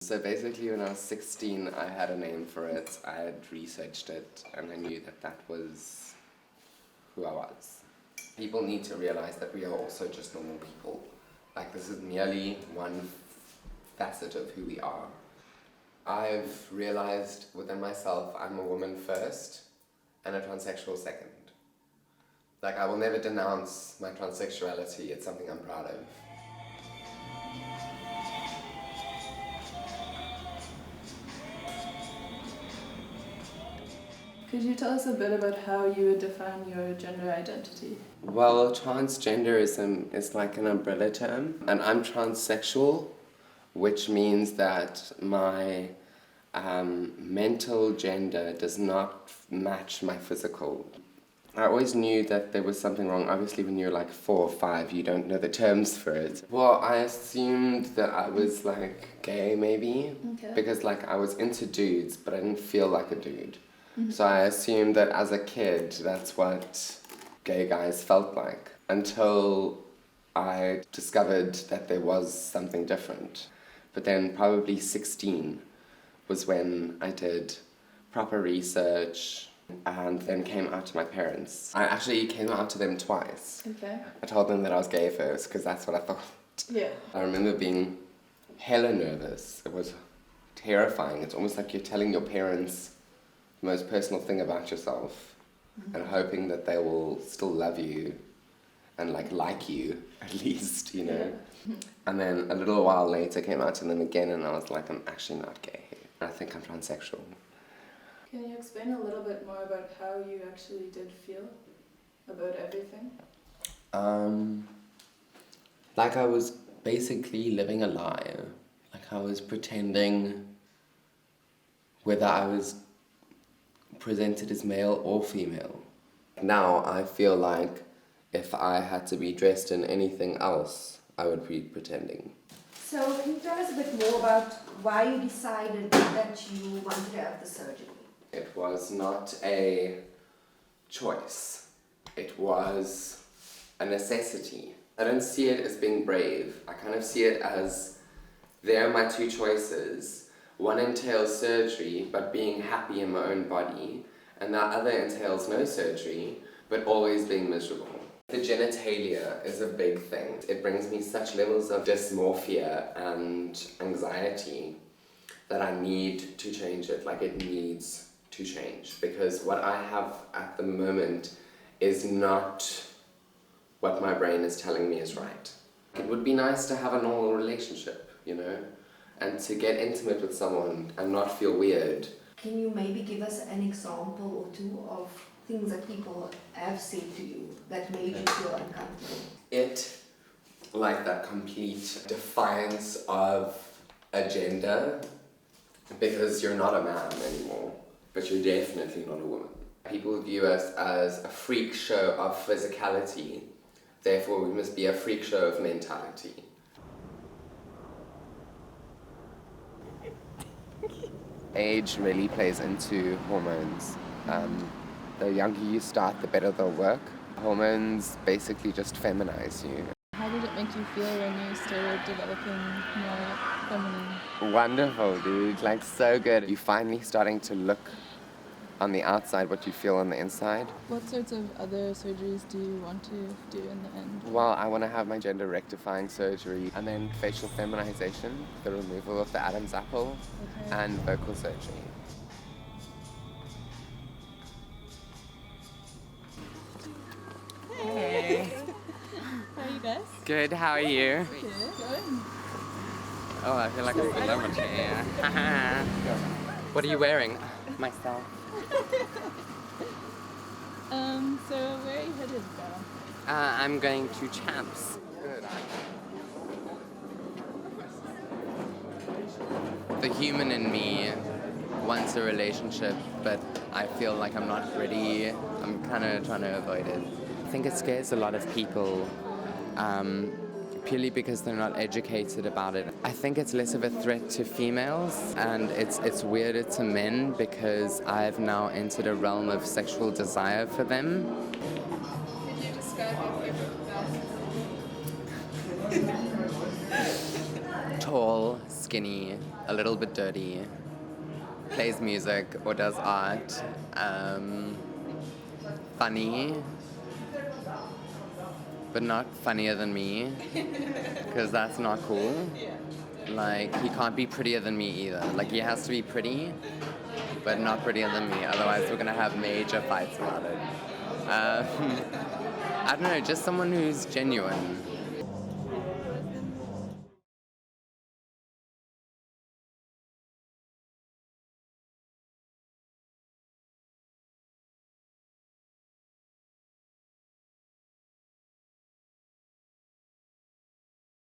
So basically when I was 16, I had a name for it, I had researched it, and I knew that that was who I was. People need to realize that we are also just normal people. Like, this is merely one facet of who we are. I've realized within myself I'm a woman first and a transsexual second. Like, I will never denounce my transsexuality, it's something I'm proud of. Could you tell us a bit about how you would define your gender identity? Well, transgenderism is like an umbrella term, and I'm transsexual, which means that my mental gender does not match my physical. I always knew that there was something wrong. Obviously, when you're like 4 or 5, you don't know the terms for it. Well, I assumed that I was like gay, maybe, because like I was into dudes, but I didn't feel like a dude. So I assumed that as a kid, that's what gay guys felt like, until I discovered that there was something different. But then probably 16 was when I did proper research and then came out to my parents. I actually came out to them twice. Okay. I told them that I was gay first, because that's what I thought. Yeah. I remember being hella nervous. It was terrifying. It's almost like you're telling your parents the most personal thing about yourself, and hoping that they will still love you and like you at least, you know. Yeah. And then a little while later came out to them again, and I was like, I'm actually not gay. I think I'm transsexual. Can you explain a little bit more about how you actually did feel about everything? Like I was basically living a lie. Like I was pretending whether I was presented as male or female. Now I feel like if I had to be dressed in anything else, I would be pretending. So can you tell us a bit more about why you decided that you wanted to have the surgery? It was not a choice. It was a necessity. I don't see it as being brave. I kind of see it as, there are my two choices. One entails surgery, but being happy in my own body, and the other entails no surgery, but always being miserable. The genitalia is a big thing. It brings me such levels of dysmorphia and anxiety that I need to change it. Like, it needs to change, because what I have at the moment is not what my brain is telling me is right. It would be nice to have a normal relationship, you know? And to get intimate with someone and not feel weird. Can you maybe give us an example or two of things that people have said to you that made you feel uncomfortable? It, like that complete defiance of a gender, because you're not a man anymore, but you're definitely not a woman. People view us as a freak show of physicality, therefore we must be a freak show of mentality. Age really plays into hormones. The younger you start, the better they'll work. Hormones basically just feminize you. How did it make you feel when you started developing more feminine? Wonderful, dude. Like, so good. You're finally starting to look on the outside what you feel on the inside. What sorts of other surgeries do you want to do in the end? Well, I want to have my gender rectifying surgery, and then facial feminization, the removal of the Adam's apple, and vocal surgery. Hey! How are you guys? Good, how are you? Good. Oh, I feel like I'm celebrity. What are you wearing? Myself. So where are you headed now? I'm going to Champs. Good. The human in me wants a relationship, but I feel like I'm not ready. I'm kind of trying to avoid it. I think it scares a lot of people, purely because they're not educated about it. I think it's less of a threat to females, and it's weirder to men because I've now entered a realm of sexual desire for them. Could you describe your favorite best? Tall, skinny, a little bit dirty, plays music or does art, funny, but not funnier than me, because that's not cool. Like, he can't be prettier than me either. Like, he has to be pretty, but not prettier than me, otherwise we're gonna have major fights about it. I don't know, just someone who's genuine.